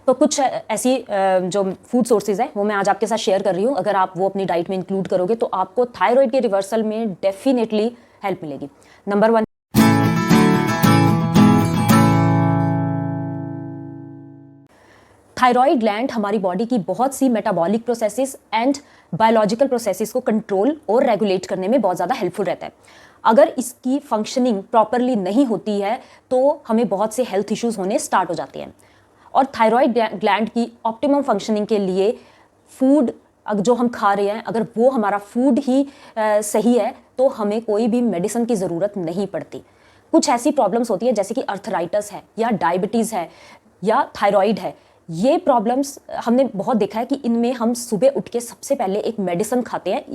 तो कुछ ऐसी जो फूड सोर्सेज है वो मैं आज आपके साथ शेयर कर रही हूँ। अगर आप वो अपनी डाइट में इंक्लूड करोगे तो आपको थायराइड के रिवर्सल में डेफिनेटली हेल्प मिलेगी। नंबर 1, थायराइड ग्लैंड हमारी बॉडी की बहुत सी metabolic processes and biological processes को कंट्रोल और रेगुलेट करने में बहुत ज़्यादा हेल्पफुल रहता है। अगर इसकी फंक्शनिंग प्रॉपरली नहीं होती है तो हमें बहुत से हेल्थ इश्यूज होने स्टार्ट हो जाते हैं। और थायराइड ग्लैंड की ऑप्टिमम फंक्शनिंग के लिए फूड जो हम खा रहे हैं, अगर वो हमारा फूड ही सही है तो हमें कोई भी मेडिसिन की ज़रूरत नहीं पड़ती। कुछ ऐसी प्रॉब्लम्स होती है जैसे कि अर्थराइटिस है या डायबिटीज़ है या थायराइड है। ये प्रॉब्लम्स हमने बहुत देखा है कि इनमें हम सुबह उठ के सबसे पहले एक मेडिसिन खाते हैं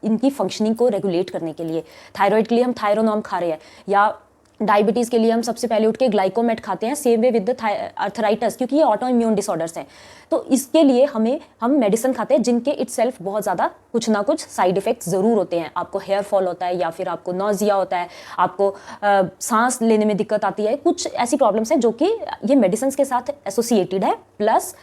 इनकी फंक्शनिंग को रेगुलेट करने के लिए। थायराइड के लिए हम थायरोनॉर्म खा रहे हैं, या डायबिटीज़ के लिए हम सबसे पहले उठ के ग्लाइकोमेट खाते हैं। Same way with the arthritis, क्योंकि ये ऑटो इम्यून डिसऑर्डर्स हैं। तो इसके लिए हम मेडिसिन खाते हैं जिनके इटसेल्फ बहुत ज़्यादा कुछ ना कुछ साइड इफेक्ट्स ज़रूर होते हैं। आपको हेयर फॉल होता है, या फिर आपको नौजिया होता है, आपको सांस लेने में दिक्कत आती है। कुछ ऐसी प्रॉब्लम्स हैं जो कि ये मेडिसिन के साथ एसोसिएटेड है। प्लस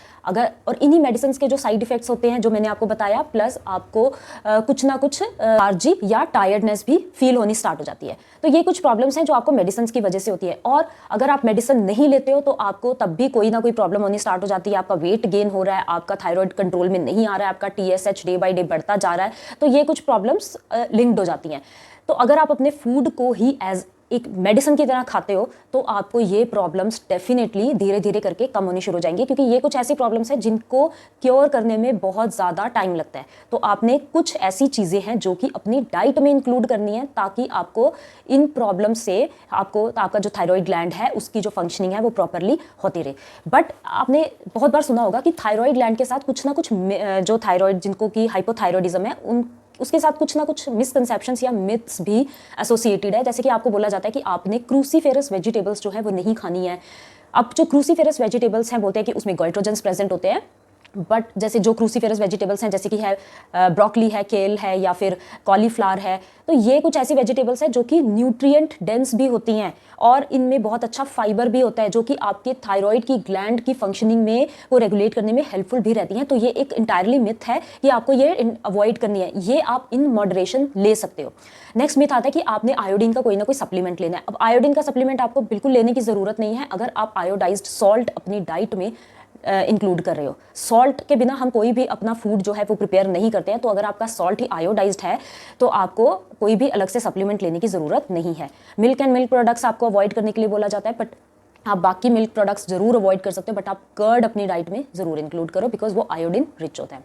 और इन्हीं मेडिसिन के जो साइड इफेक्ट्स होते हैं जो मैंने आपको बताया, प्लस आपको कुछ ना कुछ एलर्जी या टायर्डनेस भी फील होनी स्टार्ट हो जाती है। तो ये कुछ प्रॉब्लम्स हैं जो आपको मेडिसिन की वजह से होती है। और अगर आप मेडिसिन नहीं लेते हो तो आपको तब भी कोई ना कोई प्रॉब्लम होनी स्टार्ट हो जाती है। आपका वेट गेन हो रहा है, आपका थायराइड कंट्रोल में नहीं आ रहा है, आपका TSH डे बाय डे बढ़ता जा रहा है, तो ये कुछ प्रॉब्लम्स लिंक्ड हो जाती हैं। तो अगर आप अपने फूड को ही एज एक मेडिसिन की तरह खाते हो तो आपको ये प्रॉब्लम्स डेफिनेटली धीरे धीरे करके कम होनी शुरू हो जाएंगी, क्योंकि ये कुछ ऐसी प्रॉब्लम्स हैं जिनको क्योर करने में बहुत ज़्यादा टाइम लगता है। तो आपने कुछ ऐसी चीज़ें हैं जो कि अपनी डाइट में इंक्लूड करनी है ताकि आपको इन प्रॉब्लम से आपका जो थायराइड ग्लैंड है उसकी जो फंक्शनिंग है वो प्रॉपरली होती रहे। बट आपने बहुत बार सुना होगा कि थायराइड ग्लैंड के साथ कुछ ना कुछ जो थायराइड जिनको कि हाइपोथायरॉयडिज्म है उसके साथ कुछ ना कुछ मिसकंसेप्शंस या मिथ्स भी एसोसिएटेड है। जैसे कि आपको बोला जाता है कि आपने क्रूसीफेरस वेजिटेबल्स जो है वो नहीं खानी है। अब जो क्रूसीफेरस वेजिटेबल्स हैं बोलते हैं कि उसमें गोइट्रोजेंस प्रेजेंट होते हैं, बट जैसे जो क्रूसीफेरस वेजिटेबल्स हैं जैसे कि है ब्रोकली है, केल है, या फिर कॉलीफ्लावर है, तो ये कुछ ऐसी वेजिटेबल्स हैं जो कि न्यूट्रिएंट डेंस भी होती हैं और इनमें बहुत अच्छा फाइबर भी होता है जो कि आपके थायराइड की ग्लैंड की फंक्शनिंग में वो रेगुलेट करने में हेल्पफुल भी रहती हैं। तो ये एक इंटायरली मिथ है कि आपको ये अवॉइड करनी है, ये आप इन मॉडरेशन ले सकते हो। नेक्स्ट मिथ आता है कि आपने आयोडीन का कोई ना कोई सप्लीमेंट लेना है। अब आयोडीन का सप्लीमेंट आपको बिल्कुल लेने की ज़रूरत नहीं है अगर आप आयोडाइज्ड सॉल्ट अपनी डाइट में इंक्लूड कर रहे हो। सॉल्ट के बिना हम कोई भी अपना फूड जो है वो प्रिपेयर नहीं करते हैं। तो अगर आपका सॉल्ट ही आयोडाइज्ड है तो आपको कोई भी अलग से सप्लीमेंट लेने की ज़रूरत नहीं है। मिल्क एंड मिल्क प्रोडक्ट्स आपको अवॉइड करने के लिए बोला जाता है, बट आप बाकी मिल्क प्रोडक्ट्स जरूर अवॉइड कर सकते हो, बट आप कर्ड अपनी डाइट में ज़रूर इंक्लूड करो बिकॉज वो आयोडीन रिच होता है।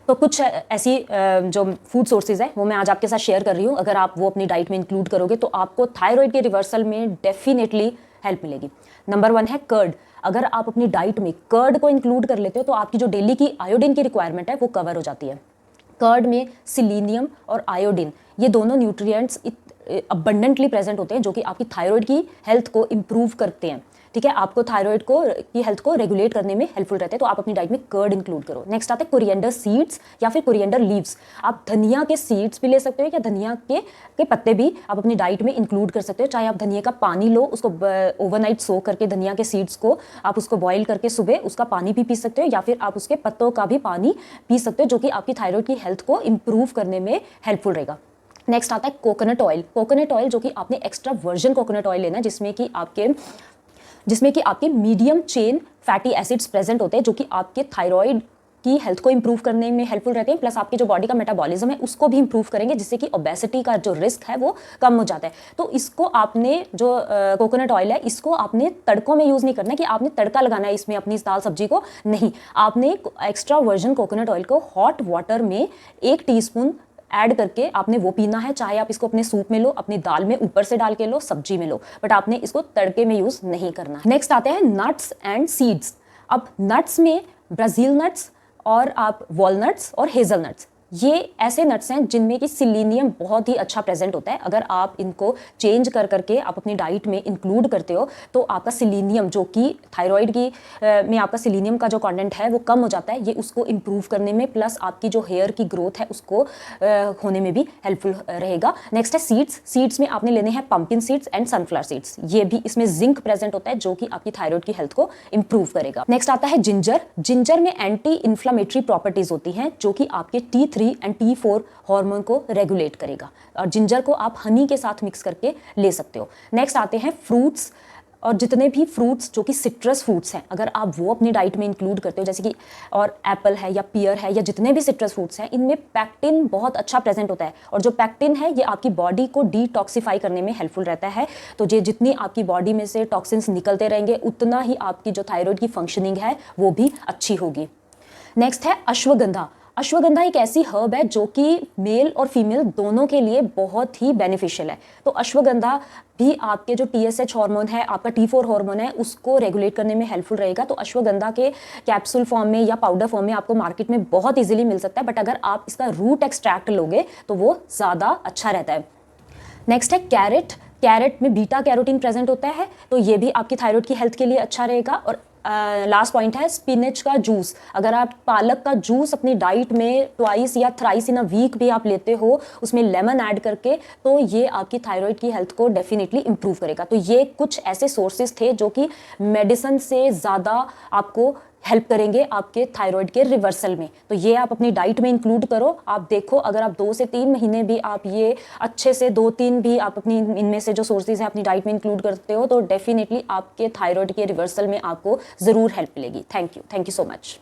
तो कुछ ऐसी जो फूड सोर्सेज है वो मैं आज आपके साथ शेयर कर रही हूँ। अगर आप वो अपनी डाइट में इंक्लूड करोगे तो आपको थायराइड के रिवर्सल में डेफिनेटली हेल्प मिलेगी। नंबर 1 है कर्ड। अगर आप अपनी डाइट में कर्ड को इंक्लूड कर लेते हो तो आपकी जो डेली की आयोडीन की रिक्वायरमेंट है वो कवर हो जाती है। कर्ड में सिलीनियम और आयोडीन ये दोनों न्यूट्रिएंट्स अबंडेंटली प्रेजेंट होते हैं जो कि आपकी थायराइड की हेल्थ को इंप्रूव करते हैं। ठीक है, आपको थायराइड की हेल्थ को रेगुलेट करने में हेल्पफुल रहते हैं। तो आप अपनी डाइट में कर्ड इंक्लूड करो। नेक्स्ट आता है कोरिएंडर सीड्स या फिर कोरिएंडर लीव्स। आप धनिया के सीड्स भी ले सकते हो या धनिया के पत्ते भी आप अपनी डाइट में इंक्लूड कर सकते हो। चाहे आप धनिया का पानी लो, उसको ओवरनाइट सो करके धनिया के सीड्स को आप उसको बॉईल करके सुबह उसका पानी भी पी सकते हो, या फिर आप उसके पत्तों का भी पानी पी सकते हो जो कि आपकी थायराइड की हेल्थ को इंप्रूव करने में हेल्पफुल रहेगा। नेक्स्ट आता है कोकोनट ऑयल। कोकोनट ऑयल जो कि आपने एक्स्ट्रा वर्जिन कोकोनट ऑयल लेना है जिसमें कि आपके medium chain fatty acids present होते हैं जो कि आपके थायराइड की हेल्थ को इंप्रूव करने में हेल्पफुल रहते हैं। प्लस आपकी जो बॉडी का मेटाबॉलिज्म है उसको भी इंप्रूव करेंगे जिससे कि ओबेसिटी का जो रिस्क है वो कम हो जाता है। तो इसको आपने जो कोकोनट ऑयल है इसको आपने तड़कों में यूज़ नहीं करना है कि आपने तड़का लगाना है इसमें अपनी दाल सब्जी को, नहीं। आपने एक्स्ट्रा वर्जिन कोकोनट ऑयल को हॉट वाटर में 1 टीस्पून ऐड करके आपने वो पीना है। चाहे आप इसको अपने सूप में लो, अपनी दाल में ऊपर से डाल के लो, सब्जी में लो, बट आपने इसको तड़के में यूज नहीं करना। नेक्स्ट आते हैं नट्स एंड सीड्स। अब नट्स में ब्राजील नट्स और आप वॉलनट्स और हेजलनट्स ये ऐसे नट्स हैं जिनमें कि सिलीनियम बहुत ही अच्छा प्रेजेंट होता है। अगर आप इनको चेंज कर करके आप अपनी डाइट में इंक्लूड करते हो तो आपका सिलीनियम, जो कि थायराइड की में आपका सिलीनियम का जो कंटेंट है वो कम हो जाता है, ये उसको इम्प्रूव करने में प्लस आपकी जो हेयर की ग्रोथ है उसको होने में भी हेल्पफुल रहेगा। नेक्स्ट है सीड्स। सीड्स में आपने लेने हैं pumpkin seeds and sunflower seeds. ये भी इसमें जिंक प्रेजेंट होता है जो कि आपकी थायराइड की हेल्थ को इंप्रूव करेगा। नेक्स्ट आता है जिंजर। जिंजर में एंटी इन्फ्लामेटरी प्रॉपर्टीज होती हैं जो कि आपके T3 एंड T4 हार्मोन को रेगुलेट करेगा, और जिंजर को आप हनी के साथ मिक्स करके ले सकते हो। नेक्स्ट आते हैं फ्रूट्स, और जितने भी फ्रूट्स जो कि सिट्रस फ्रूट्स हैं अगर आप वो अपनी डाइट में इंक्लूड करते हो, जैसे कि और एप्पल है या पियर है या जितने भी सिट्रस फ्रूट्स हैं, इनमें पैक्टिन बहुत अच्छा प्रेजेंट होता है, और जो पैक्टिन है ये आपकी बॉडी को डिटॉक्सिफाई करने में हेल्पफुल रहता है। तो ये जितनी आपकी बॉडी में से टॉक्सिन्स निकलते रहेंगे उतना ही आपकी जो थायराइड की फंक्शनिंग है वो भी अच्छी होगी। नेक्स्ट है अश्वगंधा। अश्वगंधा एक ऐसी हर्ब है जो कि मेल और फीमेल दोनों के लिए बहुत ही बेनिफिशियल है। तो अश्वगंधा भी आपके जो TSH हार्मोन है, आपका T4 हार्मोन है, उसको रेगुलेट करने में हेल्पफुल रहेगा। तो अश्वगंधा के कैप्सूल फॉर्म में या पाउडर फॉर्म में आपको मार्केट में बहुत इजीली मिल सकता है, बट अगर आप इसका रूट एक्सट्रैक्ट लोगे तो वो ज़्यादा अच्छा रहता है। नेक्स्ट है कैरेट। कैरेट में बीटा कैरोटीन प्रेजेंट होता है, तो ये भी आपकी थायराइड की हेल्थ के लिए अच्छा रहेगा। और लास्ट पॉइंट है स्पिनच का जूस। अगर आप पालक का जूस अपनी डाइट में ट्वाइस या थ्राइस इन अ वीक भी आप लेते हो, उसमें लेमन ऐड करके, तो ये आपकी थायराइड की हेल्थ को डेफिनेटली इंप्रूव करेगा। तो ये कुछ ऐसे सोर्सेज थे जो कि मेडिसिन से ज़्यादा आपको हेल्प करेंगे आपके थायराइड के रिवर्सल में। तो ये आप अपनी डाइट में इंक्लूड करो। आप देखो अगर आप 2 से 3 महीने भी आप ये अच्छे से 2-3 भी आप अपनी इनमें से जो सोर्सेज हैं अपनी डाइट में इंक्लूड करते हो तो डेफिनेटली आपके थायराइड के रिवर्सल में आपको ज़रूर हेल्प मिलेगी। Thank you so much.